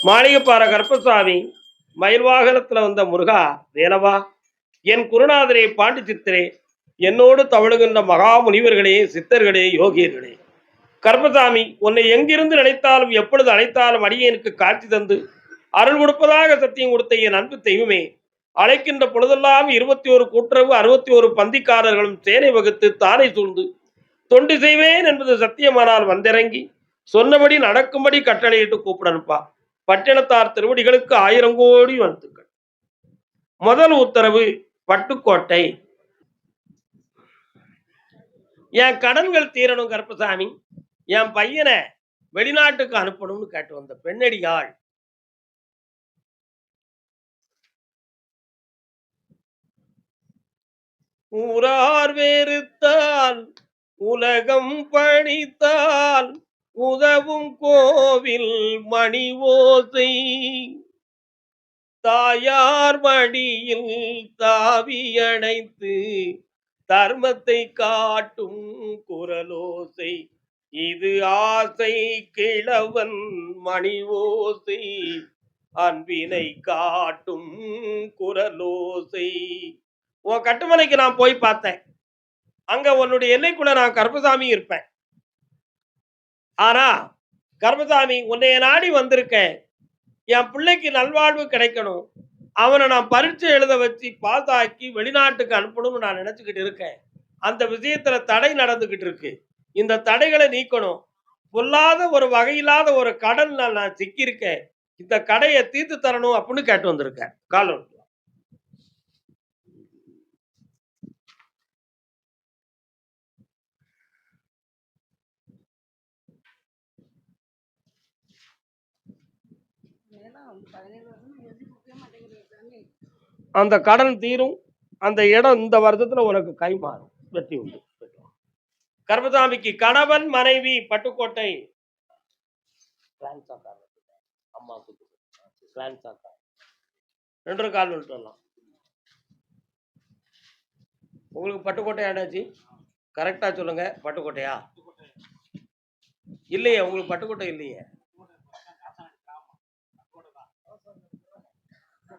மாளிகைப்பாற கருப்பசாமி மயில் வாகனத்துல வந்த முருகா வேலவா, என் குருநாதரே பாண்டி சித்தரே, என்னோடு தவழுகின்ற மகா முனிவர்களே, சித்தர்களே, யோகியர்களே, கருப்பசாமி உன்னை எங்கிருந்து நினைத்தாலும் எப்பொழுது அழைத்தாலும் அடியேனுக்கு காட்சி தந்து அருள் கொடுப்பதாக சத்தியம் கொடுத்த என் அன்பு தெய்வமே, அழைக்கின்ற பொழுதெல்லாம் 21 கூட்டுறவு 61 பந்திக்காரர்களும் சேனை வகுத்து தானே சூழ்ந்து தொண்டு செய்வேன் என்பது சத்தியமானால் வந்திறங்கி சொன்னபடி நடக்கும்படி கட்டளையிட்டு கூப்பிடனுப்பா. பட்டினத்தார் திருவடிகளுக்கு 1000 கோடி வாழ்த்துக்கள். முதல் உத்தரவு, பட்டுக்கோட்டை. என் கடன்கள் தீரணும் கருப்பசாமி, என் பையனை வெளிநாட்டுக்கு அனுப்பணும்னு கேட்டு வந்த பெண்ணடியாள் ஊரார் வேறுத்தால் உலகம் பணித்தால் உதவும் கோவில் மணி ஓசை, தாயார் மடியில் தாவி அணைத்து தர்மத்தை காட்டும் குரலோசை, இது ஆசை கிழவன் மணி ஓசை, அன்பினை காட்டும் குரலோசை. உன் கட்டுமனைக்கு நான் போய் பார்த்தேன். அங்க உன்னுடைய எல்லைக்குள்ள நான் கருப்பசாமி இருப்பேன். ஆனா கருப்பசாமி, உன்னைய நாடி வந்திருக்கேன். என் பிள்ளைக்கு நல்வாழ்வு கிடைக்கணும், அவனை நான் பரீட்சை எழுத வச்சு பாஸ் ஆக்கி வெளிநாட்டுக்கு அனுப்பணும்னு நான் நினைச்சுக்கிட்டு இருக்கேன். அந்த விஷயத்துல தடை நடந்துகிட்டு இருக்கு. இந்த தடைகளை நீக்கணும். பொல்லாத ஒரு வகையில்லாத ஒரு கடன் நான் சிக்கியிருக்கேன். இந்த கடையை தீர்த்து தரணும் அப்படின்னு கேட்டு வந்திருக்கேன். காலம் அந்த கடன் தீரும். அந்த இடம் இந்த வருஷத்துல உனக்கு கை மாறும், வெற்றி உண்டு. கருப்பசாமிக்கு கணவன் மனைவி பட்டுக்கோட்டை அம்மா 2 கால் விட்டுலாம். உங்களுக்கு பட்டுக்கோட்டை ஆனாச்சு, கரெக்டா சொல்லுங்க. பட்டுக்கோட்டையா இல்லையே? உங்களுக்கு பட்டுக்கோட்டை இல்லையே,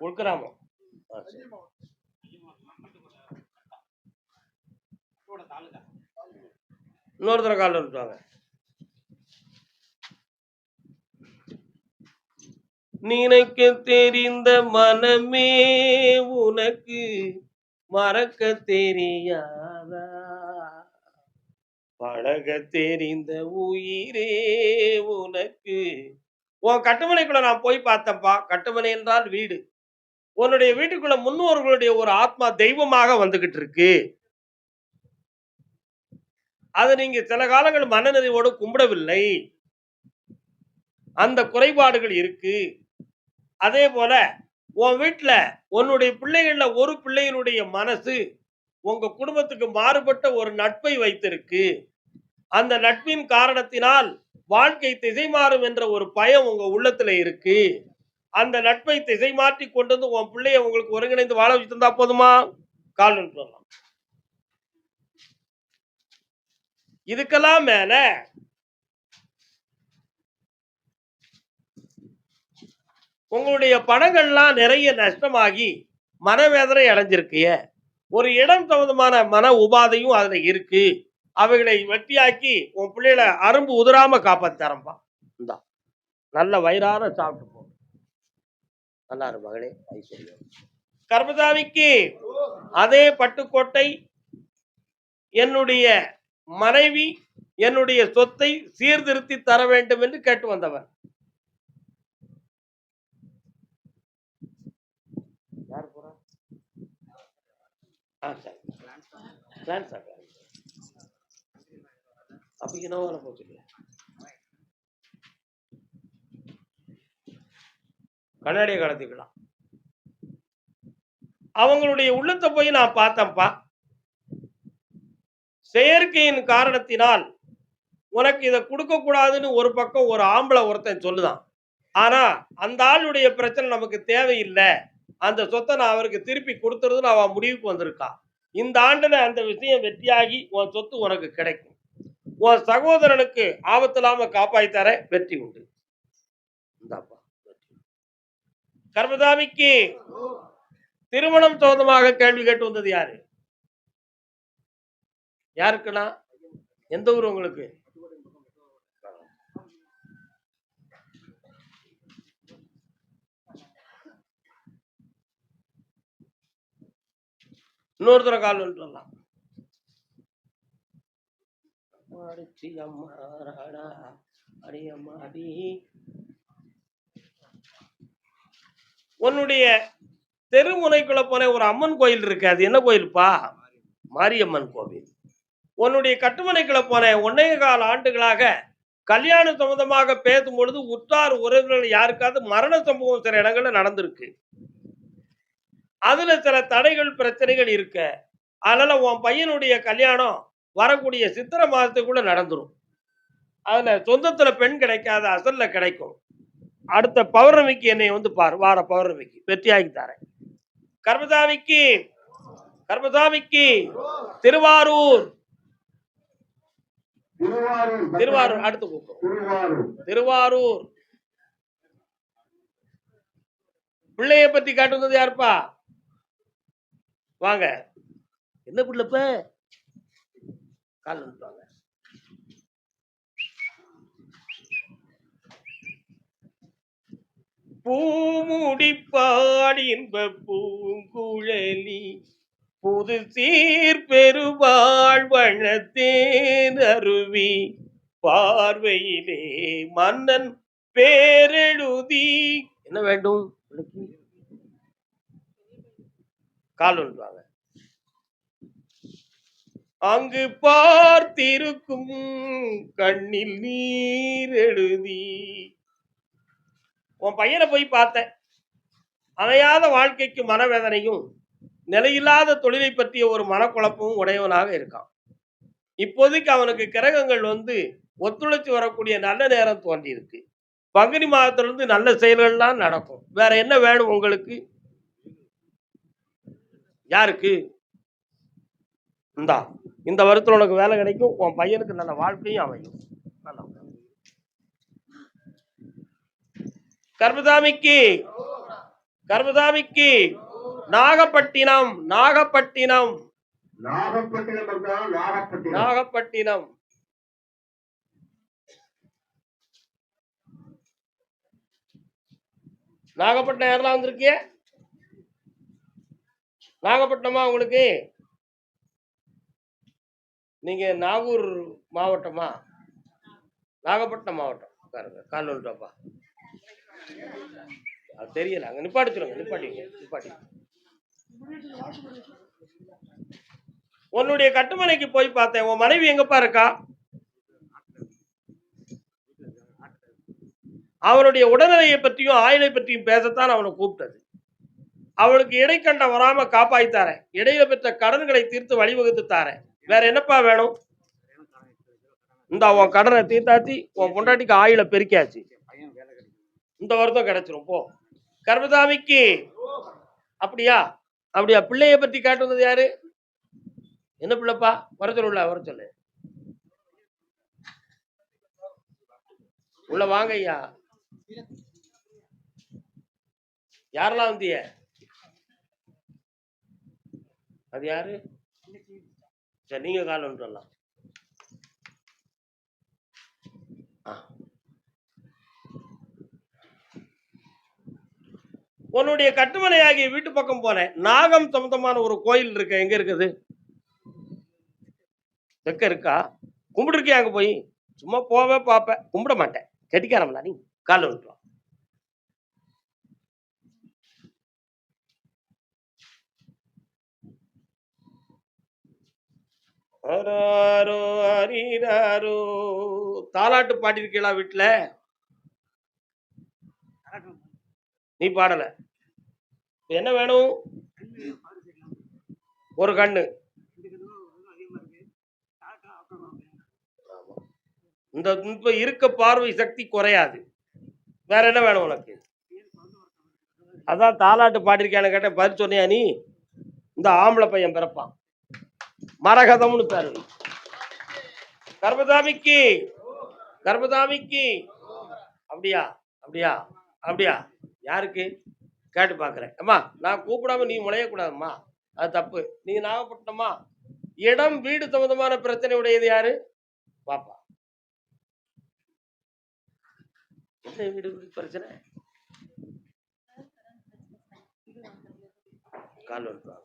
உள்கிராமம். இன்னொருத்தர கால் விட்டுவாங்க. நினைக்க தெரிந்த மனமே உனக்கு மறக்க தெரியாதா, பழக தெரிந்த உயிரே உனக்கு. உன் கட்டுமனைக்குள்ள நான் போய் பார்த்தப்பா. கட்டுமனை என்றால் வீடு. உன்னுடைய வீட்டுக்குள்ள முன்னோர்களுடைய ஒரு ஆத்மா தெய்வமாக வந்துகிட்டு இருக்கு. அதை நீங்க சில காலங்கள் மனநிறைவோடு கும்பிடவில்லை, அந்த குறைபாடுகள் இருக்கு. அதே போல உன் வீட்டுல உன்னுடைய பிள்ளைகள்ல ஒரு பிள்ளையினுடைய மனசு உங்க குடும்பத்துக்கு மாறுபட்ட ஒரு நட்பை வைத்திருக்கு. அந்த நட்பின் காரணத்தினால் வாழ்க்கை திசை மாறும் என்ற ஒரு பயம் உங்க உள்ளத்துல இருக்கு. அந்த நட்பை திசை மாற்றி கொண்டு வந்து உன் பிள்ளைய உங்களுக்கு ஒருங்கிணைந்து வாழ வச்சு தந்தா போதுமா? கால் சொல்லலாம். இதுக்கெல்லாம் மேல உங்களுடைய பணங்கள்லாம் நிறைய நஷ்டமாகி மனவேதனை அடைஞ்சிருக்கிய ஒரு இடம் சம்பந்தமான மன உபாதையும் அதுல இருக்கு. அவைகளை வெட்டியாக்கி உன் பிள்ளைகளை அரும்பு உதிராம காப்பாத்தரம்பா. இந்தா நல்ல வயிறார சாப்பிட்டு போ. நல்லா இரு மகளே, ஐஸ்வர்யம். கர்மசாமிக்கு அதே பட்டுக்கோட்டை என்னுடைய மனைவி என்னுடைய சொத்தை சீர்திருத்தி தர வேண்டும் என்று கேட்டு வந்தவர். யார் போறா? அப்ப என்ன போச்சு? கண்ணாடியை கடத்திக்கலாம். அவங்களுடைய உள்ளத்தை போய் நான் பார்த்தப்பா. செயற்கையின் காரணத்தினால் உனக்கு இதை கொடுக்க கூடாதுன்னு ஒரு பக்கம் ஒரு ஆம்பளை ஒருத்தன் சொல்லுதான். ஆனா அந்த ஆளுடைய பிரச்சனை நமக்கு தேவையில்லை, அந்த சொத்தை நான் அவருக்கு திருப்பி கொடுத்துறதுன்னு அவன் முடிவுக்கு வந்திருக்கான். இந்த ஆண்டுல அந்த விஷயம் வெற்றியாகி உன் சொத்து உனக்கு கிடைக்கும். உன் சகோதரனுக்கு ஆபத்து இல்லாம காப்பாற்றி தர வெற்றி உண்டு. இந்தாப்பா. கர்மதாமிக்கு திருமணம் சம்பந்தமாக கேள்வி கேட்டு வந்தது யாரு? யாருக்குன்னா எந்த ஊர் உங்களுக்கு? இன்னொருத்தர கால் வந்துடலாம். உன்னுடைய தெருமுனைக்குள்ள போன ஒரு அம்மன் கோயில் இருக்கு, அது என்ன கோயில்ப்பா? மாரியம்மன் கோவில். உன்னுடைய கட்டுமனைக்குள்ள போன 1.25 ஆண்டுகளாக கல்யாணம் சம்பந்தமாக பேசும் பொழுது உற்றார் உறவினர்கள் யாருக்காவது மரண சம்பவம் சில இடங்கள்ல நடந்திருக்கு. அதுல சில தடைகள் பிரச்சனைகள் இருக்க, அதனால உன் பையனுடைய கல்யாணம் வரக்கூடிய சித்திரை மாதத்துக்குள்ள நடந்துரும். அதுல சொந்தத்துல பெண் கிடைக்காத, அசல்ல கிடைக்கும். அடுத்த பௌர்ணமிக்கு என்னை வந்து பாரு, வார பௌர்ணமிக்கு வெற்றியாகி தரேன். கர்மசாமிக்கு திருவாரூர் அடுத்து கூப்பிடும். திருவாரூர் பிள்ளைய பத்தி காட்டு வந்தது யாருப்பா? வாங்க. என்ன பிள்ளைப்ப கால் வந்துட்டாங்க. பூமுடிப்பாடி இன்ப பூங்குழலி புது சீர் பெருவாழ்வனத்தேன் அருவி பார்வையிலே மன்னன் பேரெழுதி. என்ன வேண்டும்? கால் வந்துவாங்க. அங்கு பார்த்திருக்கும் கண்ணில் நீர் எழுதி. உன் பையனை போய் பார்த்தேன். அணையாத வாழ்க்கைக்கு மனவேதனையும் நிலையில்லாத தொழிலை பற்றிய ஒரு மனக்குழப்பமும் உடையவனாக இருக்கான். இப்போதைக்கு அவனுக்கு கிரகங்கள் வந்து ஒத்துழைச்சு வரக்கூடிய நல்ல நேரம் தோன்றி இருக்கு. பங்குனி மாதத்திலிருந்து நல்ல செயல்கள்லாம் நடக்கும். வேற என்ன வேணும் உங்களுக்கு? யாருக்கு? இந்த வருஷத்துல உனக்கு வேலை கிடைக்கும். உன் பையனுக்கு நல்ல வாழ்க்கையும் அமையும். கர்மசாமிக்கு நாகப்பட்டினம் நாகப்பட்டினம் யாரெல்லாம் வந்திருக்கிய? நாகப்பட்டினமா உங்களுக்கு? நீங்க நாகூர் மாவட்டமா? நாகப்பட்டினம் மாவட்டம். கால் வந்துட்டோப்பா. அது தெரியல. அங்க நிப்பாட்டி. உன்னுடைய கட்டுமனைக்கு போய் பார்த்தேன். உன் மனைவி எங்கப்பா இருக்கா? அவனுடைய உடல்நிலையை பற்றியும் ஆயுளை பற்றியும் பேசத்தான் அவனை கூப்பிட்டது. அவளுக்கு இடைக்கண்ட வராம காப்பாய்த்தாரேன். இடையில பெற்ற கடன்களை தீர்த்து வழிவகுத்து தாரேன். வேற என்னப்பா வேணும்? இந்த உன் கடனை தீர்த்தாச்சு. உன் பொண்டாட்டிக்கு ஆயுளை பெருக்கியாச்சு. இந்த வருஷம் கிடைச்சிரும் போ. கர்மசாமிக்கு அப்படியா? பிள்ளைய பத்தி காட்டு வந்தது யாரு? என்ன பிள்ளைப்பா? வர சொல்லு. உள்ள வாங்க ஐயா. யாரெல்லாம் வந்திய? அது யாரு? சரி, நீங்க கால் வந்துடலாம். உன்னுடைய கட்டுமனையாகிய வீட்டு பக்கம் போனேன். நாகம் சம்பந்தமான ஒரு கோயில் இருக்கு. எங்க இருக்குது? தெக்க இருக்கா? கும்பிட்டுருக்கியா? அங்க போய் சும்மா போவே பார்ப்பேன், கும்பிட மாட்டேன். கெட்டிக்காரம்ல நீ. கால விட்டுரும். தாலாட்டு பாடிருக்கீங்களா வீட்டுல? நீ பாடல. என்ன வேணும்? ஒரு கண்ணு. இந்த இப்ப இருக்க பார்வை சக்தி குறையாது. வேற என்ன வேணும் உனக்கு? அதான் தாலாட்டு பாடிருக்கானு கேட்ட பதில் சொன்னியா நீ? இந்த ஆம்பளை பையன் பிறப்பான், மரகதம்னு பேரு. கர்மசாமிக்கு அப்படியா? யாருக்கு? கேட்டு பார்க்குறேன். அம்மா நான் கூப்பிடாம நீ முளையக்கூடாதும்மா, அது தப்பு. நீங்க நாகப்பட்டினமா? இடம் வீடு சம்பந்தமான பிரச்சனை உடையது யாரு? பாப்பா. என்ன வீடு பிரச்சனை? கால் வருவாங்க.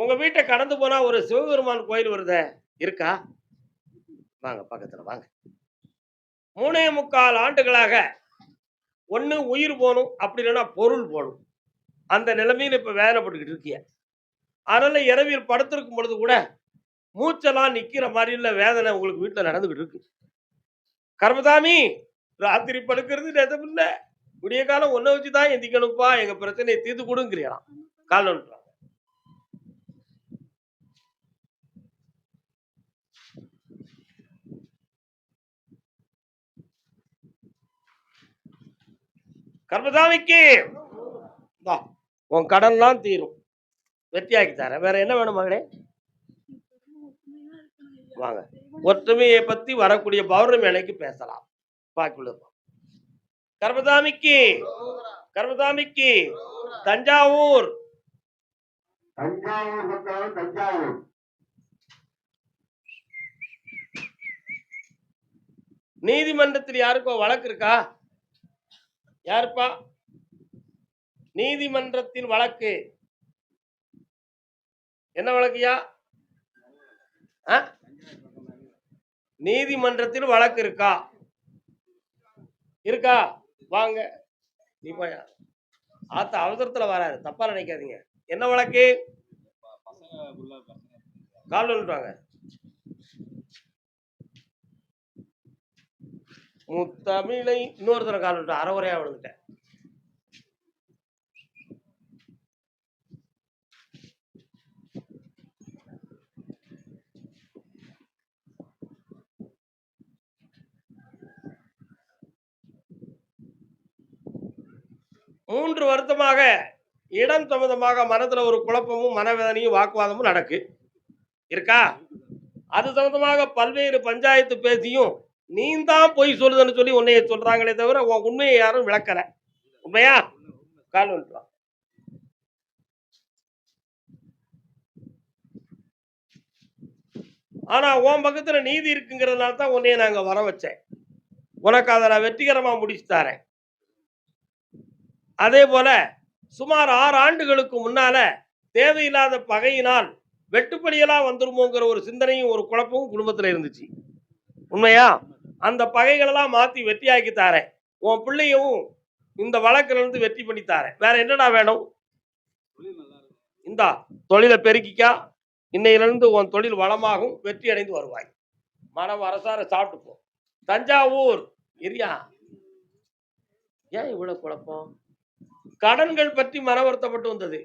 உங்க வீட்டை கடந்து போனா ஒரு சிவபெருமான் கோயில் வருதே, இருக்கா? வாங்க பக்கத்துல வாங்க. 3.25 ஆண்டுகளாக ஒண்ணு உயிர் போகணும், அப்படி இல்லைன்னா பொருள் போகணும். அந்த நிலைமையில இப்ப வேதனைப்பட்டுக்கிட்டு இருக்கிய. அதனால இரவில் படுத்திருக்கும் பொழுது கூட மூச்செல்லாம் நிக்கிற மாதிரி இல்ல வேதனை உங்களுக்கு வீட்டுல நடந்துகிட்டு இருக்கு. கர்மசாமி, ராத்திரி படுக்கிறது நிஜமில்ல, விடிய காலம் ஒன்ன வச்சுதான் எந்திக்கணும்ப்பா, எங்க பிரச்சனையை தீர்த்து கொடுங்கிறான். கால் ஒன்றாங்க. கர்மசாமிக்கு உன் கடன்லாம் தீரும், வெற்றியாக்கி தரேன். வேற என்ன வேணும் மகளே? வாங்க, ஒற்றுமையை பத்தி வரக்கூடிய பௌர்ணமி அன்னைக்கு பேசலாம். பாக்குள்ள கர்மசாமிக்கு, கர்மசாமிக்கு தஞ்சாவூர், தஞ்சாவூர் நீதிமன்றத்தில் யாருக்கும் வழக்கு இருக்கா? யாருப்பா நீதிமன்றத்தில் வழக்கு? என்ன வழக்குயா? நீதிமன்றத்தில் வழக்கு இருக்கா? இருக்கா? வாங்க. நீ போய் ஆத்த அவசரத்துல வராது, தப்பா நினைக்காதீங்க. என்ன வழக்கு? கால் வந்துட்டாங்க. முத்தமிழை இன்னொருத்தர கால் விட்டு அறவுரையா விழுந்துட்டேன். மூன்று வருத்தமாக இடம் சம்பந்தமாக மனதுல ஒரு குழப்பமும் மனவேதனையும் வாக்குவாதமும் நடக்கு இருக்கா? அது சம்பந்தமாக பல்வேறு பஞ்சாயத்து பேசியும் நீ தான் போய் சொல்லுதுன்னு சொல்லி உன்னைய சொல்றாங்களே தவிர உன் உண்மையை யாரும் விளக்கல. உண்மையா? கால் வந்துட்டான். ஆனா உன் பக்கத்துல நீதி இருக்குங்கிறதுனால தான் உன்னைய நாங்க வர வச்சேன். உனக்கு அதை நான் வெற்றிகரமா முடிச்சு தரேன். அதே போல சுமார் 6 ஆண்டுகளுக்கு முன்னால தேவையில்லாத பகையினால் வெட்டுப்படியெல்லாம் வந்துருமோங்கிற ஒரு சிந்தனையும் ஒரு குழப்பமும் குடும்பத்துல இருந்துச்சு. உண்மையா? அந்த பகைகளெல்லாம் மாத்தி வெற்றியாக்கி தாரேன். உன் பிள்ளையும் இந்த வழக்குல இருந்து வெற்றி பண்ணி தாரேன். வேற என்னடா வேணும்? இந்தா தொழிலை பெருக்கிக்கா, இன்னையிலிருந்து உன் தொழில் வளமாகும், வெற்றி அடைந்து வருவாய். மனம் அரசார சாப்பிட்டு போ. தஞ்சாவூர் இரியா. ஏன் இவ்வளவு குழப்பம்? கடன்கள் பற்றி மன வருத்தப்பட்டு வந்தது.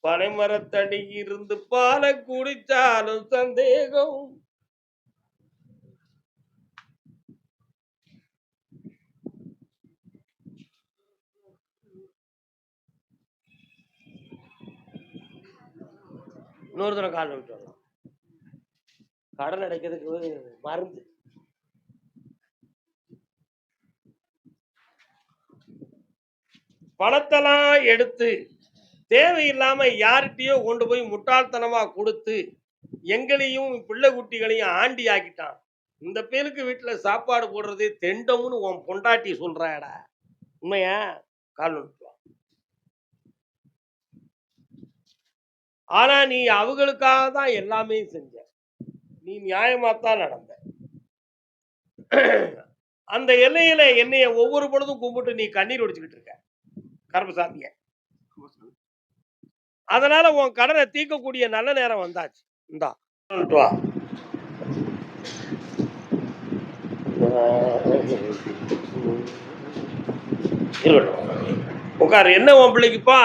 பனைமரத்தடி இருந்து பால குடிச்சாலும் சந்தேகம். இன்னொரு தடவை கால் விட்டு வரலாம். கடன் அடைக்கிறதுக்கு மருந்து. பணத்தெல்லாம் எடுத்து தேவையில்லாம யார்கிட்டயோ கொண்டு போய் முட்டாள்தனமா கொடுத்து எங்களையும் பிள்ளை குட்டிகளையும் ஆண்டி ஆக்கிட்டான். இந்த பேருக்கு வீட்டுல சாப்பாடு போடுறது தெண்டம்னு உன் பொண்டாட்டி சொல்றாடா. உண்மையா? கால் விட்டுருவான். ஆனா நீ அவங்களுக்காக தான் எல்லாமே செஞ்ச, நீ நியாயமாத்தான் நடந்த. அந்த எல்லையில என்னைய ஒவ்வொரு பொழுதும் கும்பிட்டு நீ கண்ணீர் ஒடிச்சுக்கிட்டு இருக்க கர்மசாமிய. அதனால உன் கடனை தீர்க்கக்கூடிய நல்ல நேரம் வந்தாச்சு. இந்தா உட்காரு. என்ன உன் பிள்ளைக்குப்பா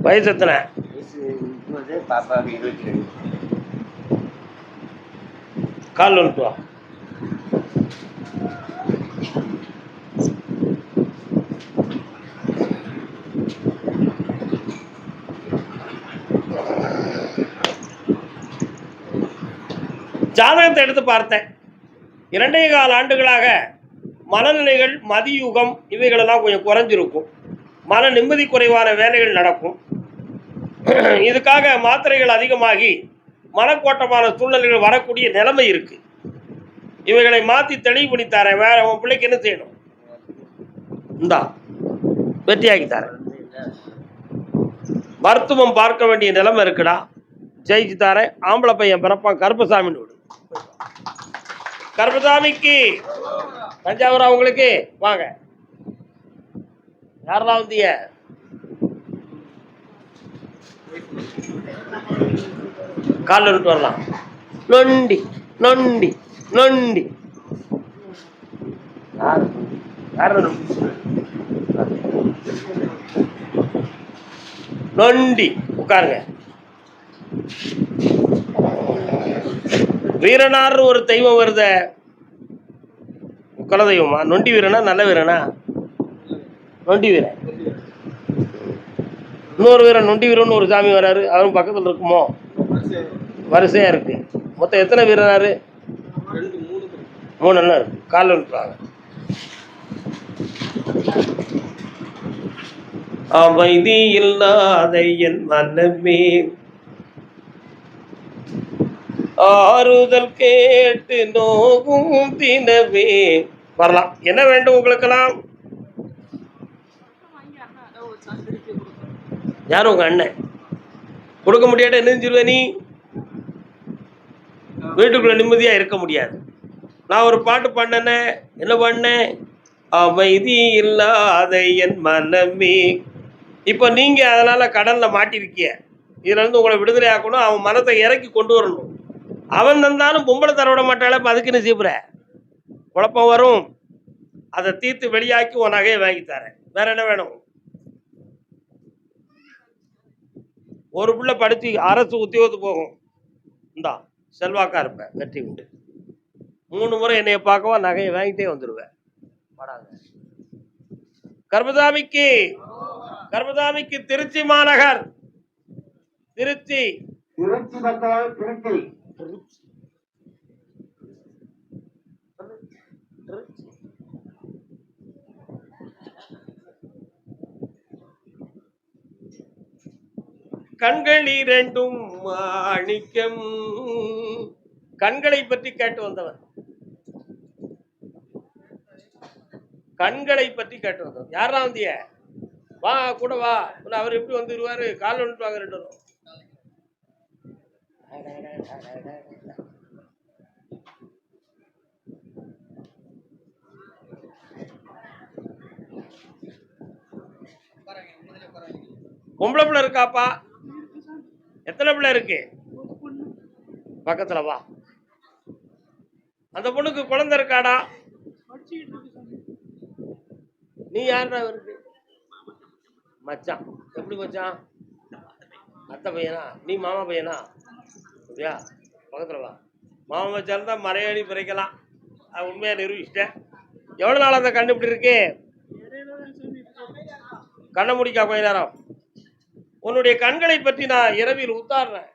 வயசு எத்தனை? கால் வந்துட்டு வா. ஜாதகத்தை எடுத்து பார்த்தேன். 2.25 ஆண்டுகளாக மனநிலைகள், மதியுகம் இவைகளெல்லாம் கொஞ்சம் குறைஞ்சிருக்கும். மன நிம்மதி குறைவான வேலைகள் நடக்கும். இதுக்காக மாத்திரைகள் அதிகமாகி மனக்கோட்டமான சூழ்நிலைகள் வரக்கூடிய நிலைமை இருக்கு. இவைகளை மாற்றி தெளிவு பண்ணி தரேன். வேற உன் பிள்ளைக்கு என்ன செய்யணும்? இந்தா வெற்றியாக்கி தரேன். மருத்துவம் பார்க்க வேண்டிய நிலைமை இருக்குடா, ஜெயிச்சு தரேன். ஆம்பளை பையன் பிறப்பான், கருப்பசாமின்னு விடு. கருப்பசாமிக்கு தஞ்சாவூரா உங்களுக்கு வாங்க. யாரெல்லாம் வந்தீங்க? காலில் விட்டு வரலாம். நொண்டி நொண்டி நொண்டி நொண்டி உட்காருங்க. வீரனார் ஒரு தெய்வம் வருத, குலதெய்வமா? நொண்டி வீரனா நல்ல வீரனா? நொண்டி வீரன். இன்னொரு வீரன் நொண்டி வீரன் ஒரு சாமி வராரு, அவரும் பக்கத்தில் இருக்குமோ? வரிசையா இருக்கு. மொத்தம் எத்தனை வீரனாரு? 3 எல்லாம் இருக்கு. காலில் விட்டுறாங்க. அமைதி இல்லாத என் மனமே ஆறுதல் கேட்டு நோகும் தினவே. வரலாம். என்ன வேண்டும் உங்களுக்கெல்லாம்? யாரும் உங்க அண்ணன் கொடுக்க முடியாட்ட என்ன சொல்லுவ? நீ வீட்டுக்குள்ள நிம்மதியா இருக்க முடியாது. நான் ஒரு பாட்டு பாடினேன். என்ன பாடினேன்? அமைதி இல்லாத என் மனமே. இப்போ நீங்க அதனால கடல்ல மாட்டிருக்கிய. இதுல இருந்து உங்களை விடுதலை ஆக்கணும். அவன் மனத்தை இறக்கி கொண்டு வரணும். அவன் தந்தாலும் பொம்பளை தர விட மாட்டாள. அதுக்கு என்ன செய்யற? குழப்பம் வரும். அதை தீர்த்து வெளியாக்கி உன் நகையை வாங்கி தரேன். வேற என்ன வேணும்? ஒரு பிள்ளை படிச்சு அரசு உத்தியோகத்துக்கு போகும். இந்தா செல்வாக்கா இருப்பேன், வெற்றி உண்டு. 3 முறை என்னைய பார்க்கவா, நகையை வாங்கிட்டே வந்துடுவேன். கர்மசாமிக்கு கர்மசாமிக்கு திருச்சி மாநகர். திருச்சி கண்கள் 2 மாணிக்கம். கண்களை பற்றி கேட்டு வந்தவர். கண்களை பற்றி கேட்டு வந்தவர். யாரா வந்திய? வா கூட வா. அவர் எப்படி வந்துருவாரு? கால் வந்துட்டு 2 வரும். பொம்பளை பிள்ளை இருக்காப்பா? எத்தனை பிள்ளை இருக்கு? பக்கத்துல வா. அந்த பொண்ணுக்கு குழந்தை இருக்காடா? நீ யாருடா இருக்கு? மச்சான். எப்படி மச்சான்? அத்தை பையனா? நீ மாமா பையனா? அப்படியா? பக்கத்துல வா. மாமா மச்சான் தான் மறையாடி பிறக்கலாம். அது உண்மையா நிரூபிச்சிட்டேன். எவ்வளவு நாள் அந்த கண்ணு இப்படி இருக்கு? கண்ணை முடிக்கா கொஞ்ச நேரம். உன்னுடைய கண்களை பற்றி நான் இரவில் உத்தாடுறேன்.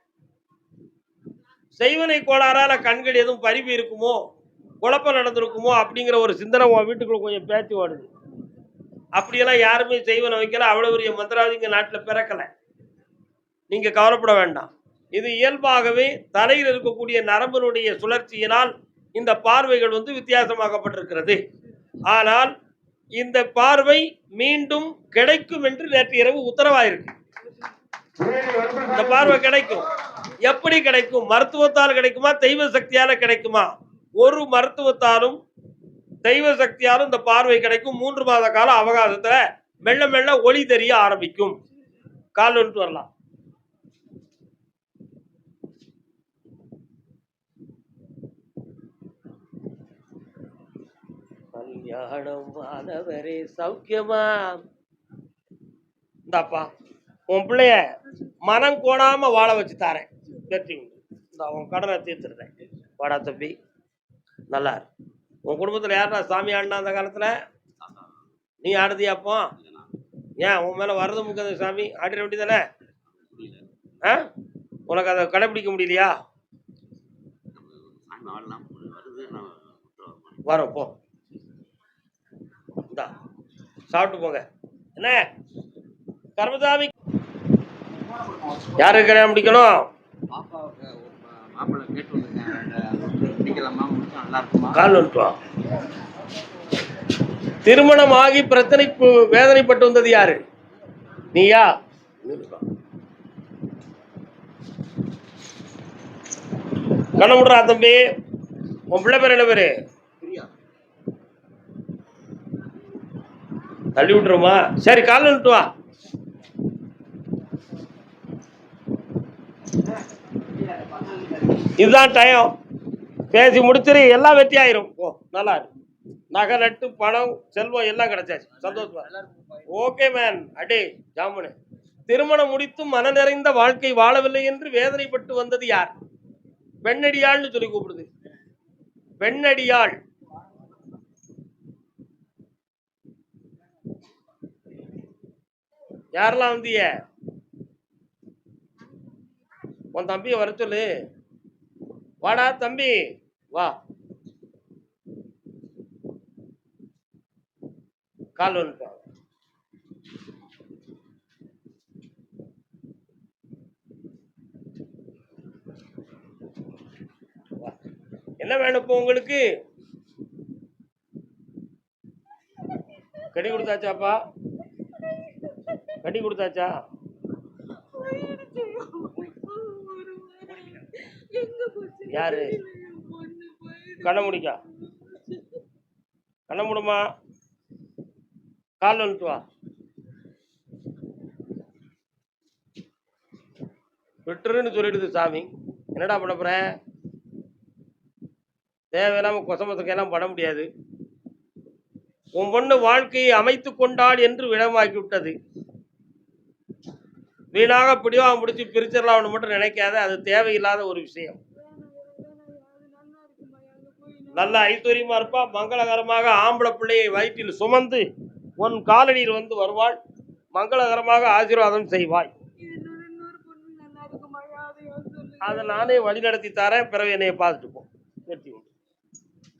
செய்வனை கோளாறால கண்கள் எதுவும் பறிவு இருக்குமோ, குழப்பம் நடந்திருக்குமோ அப்படிங்கிற ஒரு சிந்தனை உன் வீட்டுக்குள்ள கொஞ்சம் பேச்சு ஓடுது. அப்படியெல்லாம் யாருமே செய்வனை வைக்கல. அவ்வளவு பெரிய மந்திராவதி இங்க நாட்டில் பிறக்கல. நீங்க கவலைப்பட வேண்டாம். இது இயல்பாகவே தலையில் இருக்கக்கூடிய நரம்பினுடைய சுழற்சியினால் இந்த பார்வைகள் வித்தியாசமாகப்பட்டிருக்கிறது. ஆனால் இந்த பார்வை மீண்டும் கிடைக்கும் என்று நேற்று இரவு உத்தரவாயிருக்கு. இந்த பார்வை கிடைக்கும். எப்படி கிடைக்கும்? மருத்துவத்தால் கிடைக்குமா, தெய்வ சக்தியால கிடைக்குமா? ஒரு மருத்துவத்தாலும் தெய்வ சக்தியாலும் இந்த பார்வை கிடைக்கும். 3 மாத கால அவகாசத்துல மெல்ல மெல்ல ஒளி தெரிய ஆரம்பிக்கும். கால் வந்துட்டு வரலாம். கல்யாணம் ஆனவரே சௌக்கியமா? இந்தாப்பா உன் பிள்ளைய மனம் கோணாம வாழ வச்சு தாரேன். வெற்றி உண்டு. இந்த உன் கடனை தீர்த்துருந்தேன். வாடா தம்பி, நல்லா இரு. உன் குடும்பத்தில் யாரா சாமி ஆடினா அந்த காலத்துல? நீ ஆடுதியா? அப்போ ஏன் உன் மேல வரது முக்காத சாமி ஆடிட வேண்டியதானே? உனக்கு அதை கடைபிடிக்க முடியலையா? வரோம் போ. இந்தா சாப்பிட்டு போங்க. என்ன கர்மசாமி யாருக்கு கல்யாணம் முடிக்கணும்? கால் வந்துட்டு. திருமணமாகி பிரச்சனைக்கு வேதனைப்பட்டு வந்தது யாரு? நீயா? கண்ண முடுறா தம்பி. உன் பிள்ளை பேர் என்ன பேரு? தள்ளி விட்டுருமா? சரி, கால் வந்துட்டு வா. இதுதான் டைம். பேசி முடிச்சிரு, எல்லாம் வெற்றி ஆயிரும். ஓ நல்லா இருக்கு. நகை நட்டு பணம் செல்வம் எல்லாம் கிடைச்சாச்சு. சந்தோஷமா? Okay man. அடே ஜாமுனு. திருமணம் முடித்து மன நிறைந்த வாழ்க்கை வாழவில்லை என்று வேதனைப்பட்டு வந்தது யார்? பெண்ணடியாள்னு சொல்லி கூப்பிடுது. பெண்ணடியாள். யாரெல்லாம் வந்திய? உன் தம்பியை வர சொல்லு. வாடா தம்பி வா. கால் வந்துட்டோம். என்ன வேணும் இப்போ உங்களுக்கு? கட்டி கொடுத்தாச்சாப்பா? கட்டி கொடுத்தாச்சா? யாரு? கண்ண முடிக்கா? கண்ண முடிமா? கால் வந்துட்டு வா. விட்டுருன்னு சொல்லிடுது சாமி. என்னடா பண்ண போற? தேவையில்லாம கொசமத்துக்கெல்லாம் பண்ண முடியாது. உன் பொண்ணு வாழ்க்கையை அமைத்து கொண்டாள் என்று விடமாக்கி விட்டது. வீணாக பிடிவாக முடிச்சு பிரிச்சிடலாம் மட்டும் நினைக்காத. அது தேவையில்லாத ஒரு விஷயம். நல்ல ஐஸ்வர்யமா இருப்பா. மங்களகரமாக ஆம்பளை பிள்ளையை வயிற்றில் சுமந்து உன் காலடியில் வந்து வருவாள். மங்களகரமாக ஆசீர்வாதம் செய்வாய். அதை நானே வழி நடத்தி தரேன். பிறகு என்னைய பார்த்துட்டு போ.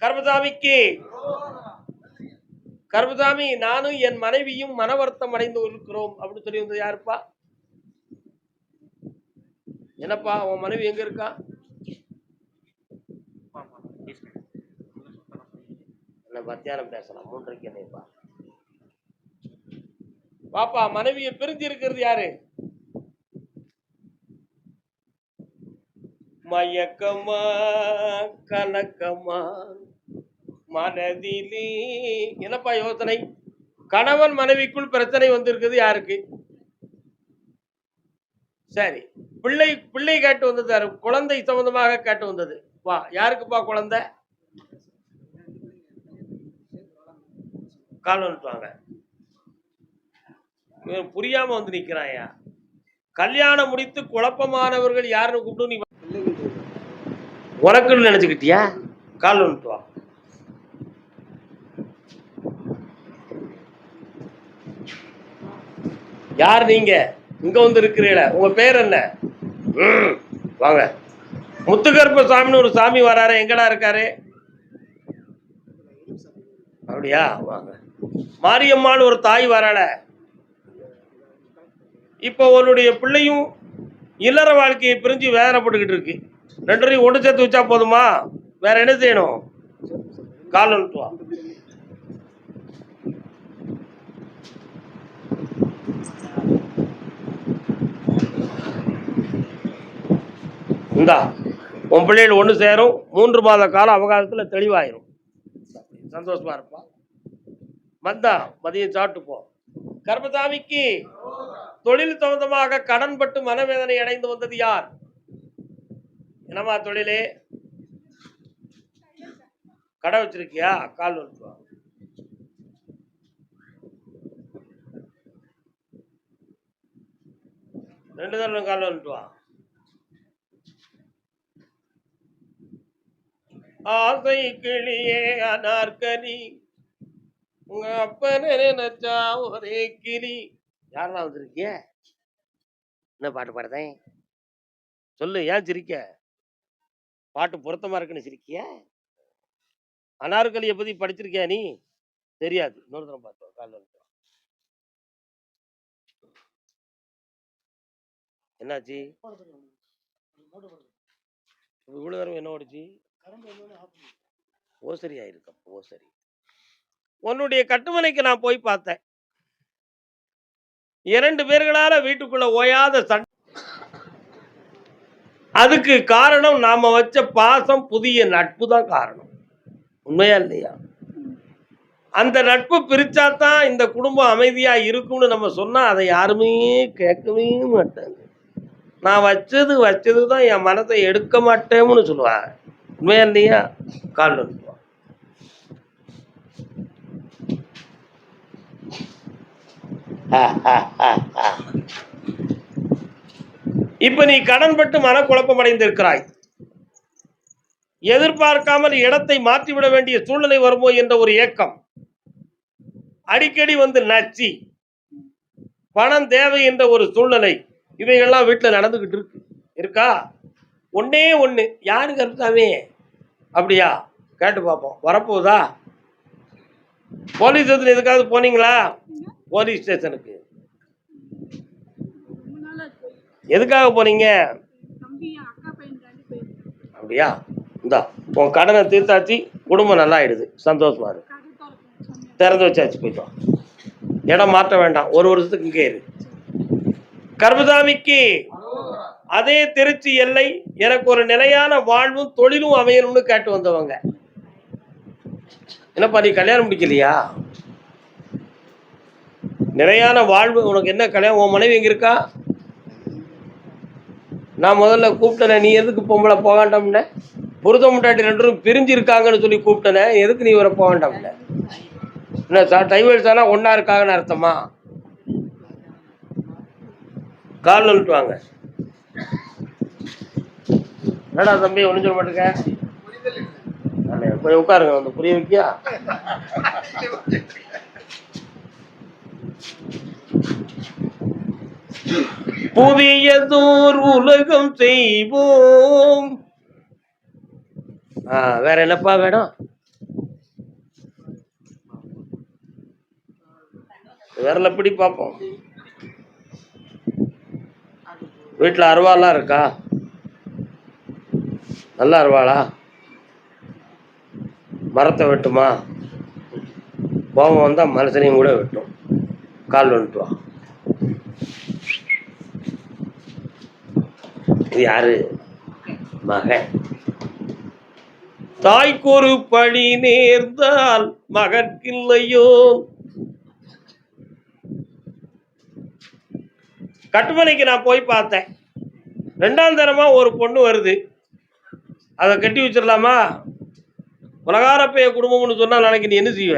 கர்மசாமிக்கு கர்மசாமி நானும் என் மனைவியும் மன வருத்தம் அடைந்து இருக்கிறோம் அப்படின்னு சொல்லி வந்தது யாருப்பா? என்னப்பா உன் மனைவி எங்க இருக்கா? என்ன மத்தியானம் பேசலாம். 3:30 என்னைப்பா பாப்பா. மனைவியை பிரிஞ்சு இருக்கிறது யாரு? மயக்கமா கலக்கமா மனதிலே. என்னப்பா யோசனை? கணவன் மனைவிக்குள் பிரச்சனை வந்திருக்குது யாருக்கு? சரி, பிள்ளை கேட்டு வந்தது யாரு? குழந்தை சம்பந்தமாக கேட்டு வந்தது. வா. யாருக்குப்பா குழந்தை? கால் வந்துட்டாங்க. புரியாம வந்து நிக்கிறாயா? கல்யாணம் முடித்து குழப்பமானவர்கள் யாருன்னு கூப்பிட்டு நீ உனக்குன்னு நினைச்சுக்கிட்டியா? கால் வந்துட்டு வா. யார் நீங்க? இங்க வந்து இருக்கிறீங்கள? உங்க பேர் என்ன? வாங்க. முத்துகருப்ப சாமின்னு ஒரு சாமி வராரு. எங்கடா இருக்காரு? அப்படியா? வாங்க. மாரியம்மான்னு ஒரு தாய் வராள. இப்போ உன்னுடைய பிள்ளையும் இல்லற வாழ்க்கையை பிரிஞ்சு வேதனைப்பட்டுக்கிட்டு இருக்கு. ரெண்டரையும் ஒன்று சேர்த்து வச்சா போதுமா? வேற என்ன செய்யணும்? கால் வந்துட்டு வா. இந்தா உன் பிள்ளைகள் ஒன்று சேரும். 3 மாத கால அவகாசத்தில் தெளிவாயிரும். சந்தோஷமா இருப்பா. வந்தா மதியம் சாப்பிட்டு போ. கர்மசாமிக்கு தொழில் சம்பந்தமாக கடன்பட்டு மனவேதனை அடைந்து வந்தது யார்? என்னமா தொழிலே? கடை வச்சிருக்கியா? கால் வந்துட்டு வா. ரெண்டு தடவை கால் வந்துட்டு வா. ஆசை கிளியே அனார்கலி உங்க அப்பனை நினைச்சா ஒரே கிளி. யாரெல்லாம் வந்திருக்கிய? என்ன பாட்டு பாடுதேன்? சொல்லு. ஏன் சிரிக்க? பாட்டு பொருத்தமா இருக்குன்னு சிரிக்கிய? அனார்கலியை பத்தி படிச்சிருக்கியா நீ? தெரியாது. இன்னொரு தரம் பார்த்தோம் காலைல. என்னாச்சு? இவ்வளவு தரம் என்ன ஓடிச்சு? ஓசரி ஆயிருக்கு. ஓசரி. உன்னுடைய கட்டுமனைக்கு நான் போய் பார்த்தேன். 2 பேர்களால வீட்டுக்குள்ள ஓயாத சண்டை. அதுக்கு காரணம் நாம வச்ச பாசம், புதிய நட்பு தான் காரணம். உண்மையா இல்லையா? அந்த நட்பு பிரிச்சாதான் இந்த குடும்பம் அமைதியா இருக்கும்னு நம்ம சொன்னா அதை யாருமே கேட்கவே மாட்டாங்க. நான் வச்சது தான் என் மனத்தை எடுக்க மாட்டேன்னு சொல்லுவாங்க. உண்மையா இல்லையா? கால் இப்ப நீ கடன்பட்டு மனக்குழப்பம் அடைந்திருக்கிறாய். எதிர்பார்க்காமல் இடத்தை மாற்றிவிட வேண்டிய சூழ்நிலை வருமோ என்ற ஒரு ஏக்கம். அடிக்கடி வந்து நச்சி பணம் தேவை என்ற ஒரு சூழ்நிலை. இவைகள்லாம் வீட்டில் நடந்துகிட்டு இருக்கா? ஒன்னே ஒண்ணு, யாரு கருத்தாவே? அப்படியா? கேட்டு பார்ப்போம். வரப்போகுதா? போலீஸ் ஸ்டேஷன் எதுக்காவது போனீங்களா? போலீஸ் ஸ்டேஷனுக்கு எதுக்காக போனீங்க? அப்படியா? இந்தா உன் கடனை தீர்த்தாச்சு, குடும்பம் நல்லா ஆயிடுது, சந்தோஷமா இருக்கு. திறந்து வச்சாச்சு, போயிட்டோம். இடம் மாற்ற வேண்டாம், 1 வருஷத்துக்கு இங்கே இரு. கர்மசாமிக்கு அதே திருச்சி எல்லை. எனக்கு ஒரு நிலையான வாழ்வும் தொழிலும் அமையணும்னு கேட்டு வந்தவங்க. என்னப்பா நீ கல்யாணம் முடிக்கலையா? நிலையான வாழ்வு உனக்கு என்ன கல்யாணம்? உன் மனைவி எங்க இருக்கா? நான் முதல்ல கூப்பிட்டேன், நீ எதுக்கு பொம்பளை போக வேண்டாம்ன? புருத முட்டாட்டி 2 பேரும் பிரிஞ்சு இருக்காங்கன்னு சொல்லி கூப்பிட்டேன், எதுக்கு நீ வர போக வேண்டாம்ன? என்ன சார் டைவர்ஸ் ஆனா ஒன்னா இருக்காங்கன்னு அர்த்தமா? கால் வந்துட்டு வாங்க. என்னடா தம்பி ஒன்றும் சொல்ல மாட்டேங்க, போய் உட்காருங்க, வந்து புரிய வைக்கியா? புதியதோர் உலகம் செய்வோம். வேற என்னப்பா வேணும்? விரல பிடி பார்ப்போம். வீட்டில் அருவாலாம் இருக்கா? நல்ல அருவாளா? மரத்தை வெட்டுமா? கோபம் வந்தா மனுஷனையும் கூட வெட்டும். கால் வந்துட்டு வா. இது யாரு? மகன். தாய்க்கு ஒரு பழி நேர்ந்தால் மகற்கில்லையோ? கட்டுமனைக்கு நான் போய் பார்த்தேன். 2ஆம் தரமா ஒரு பொண்ணு வருது. அதை கட்டி வச்சிடலாமா? உலகாரப்பைய குடும்பம்னு சொன்னா நாளைக்கு நீ என்ன செய்வ?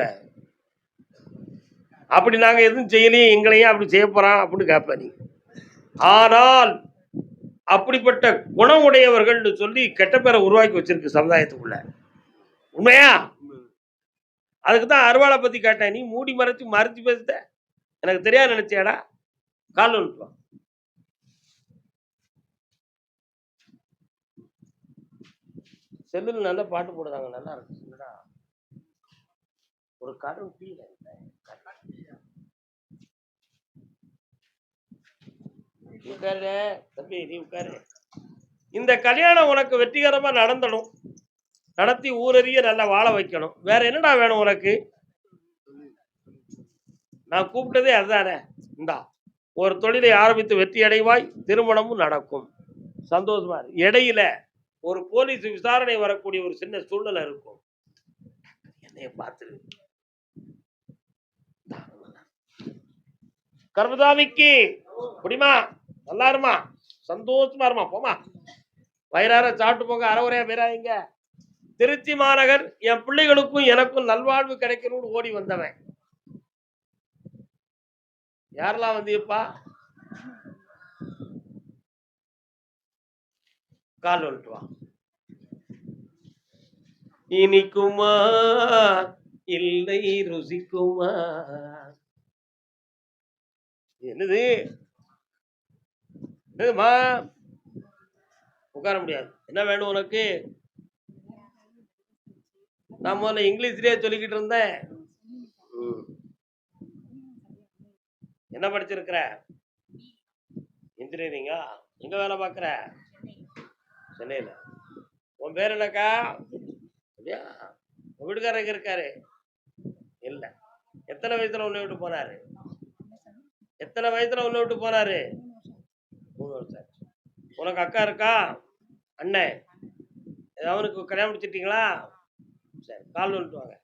அப்படி நாங்க எதுவும் செய்யலையே, எங்களையும் அப்படி செய்ய போறான் அப்படின்னு கேட்ப நீ. ஆனால் அப்படிப்பட்ட குணமுடையவர்கள் சொல்லி கெட்ட பேரை உருவாக்கி வச்சிருக்கு சமுதாயத்துக்குள்ள. உண்மையா? அதுக்கு தான் அருவாளை பத்தி கேட்டேன். நீ மூடி மறைச்சு பேசுத, எனக்கு தெரியாது நினைச்சியாடா? கால் வந்துட்டு. செல்லுல நல்ல பாட்டு போடுறாங்க, நல்லா இருக்கு. ஒரு கடன் ஃபீல். உட்காரு தம்பி, நீ உட்காரு. இந்த கல்யாணம் உனக்கு வெற்றிகரமா நடந்தணும், நடத்தி ஊரறிய நல்லா வாழ வைக்கணும். வேற என்னடா வேணும் உனக்கு? நான் கூப்பிட்டதே அதுதானே. இந்தா ஒரு தொழிலை ஆரம்பித்து வெற்றி அடைவாய், திருமணமும் நடக்கும், சந்தோஷமா. இடையில ஒரு போலீஸ் விசாரணை வரக்கூடிய ஒரு சின்ன சூழ்நிலை இருக்கும். என்னைய பார்த்து கர்மசாமிக்கு குடிமா, நல்லா இருமா, சந்தோஷமா இருமா, போமா, வயிறார சாப்பிட்டு போங்க, அறவுரையா பேராங்க. திருச்சி மாநகர் என் பிள்ளைகளுக்கும் எனக்கும் நல்வாழ்வு கிடைக்கணும்னு ஓடி வந்தவன். யாரெல்லாம் வந்தியப்பா? கால் வந்துட்டு வா. இனிக்குமா இல்லை ருசிக்குமா? என்னது? என்னதுமா? உட்கார முடியாது. என்ன வேணும் உனக்கு? நான் முதல்ல இங்கிலீஷ்லயே சொல்லிக்கிட்டு இருந்தேன். ம். என்ன படிச்சிருக்கிற? இன்ஜினியரிங்கா? எங்க வேலை பார்க்குற? சென்னையில. உன் பேர் என்னக்கா? அப்படியா? உன் வீட்டுக்காரர் எங்க இருக்காரு? இல்ல. எத்தனை வயசுல உன்னை விட்டு போனாரு? எத்தனை வயசுல உன்னை விட்டு போனாரு? 3 வருஷம் ஆச்சு. உனக்கு அக்கா இருக்கா? அண்ணன்? அவனுக்கு கல்யாணம் முடிச்சிட்டீங்களா? சரி, கால் வந்துட்டு வாங்க.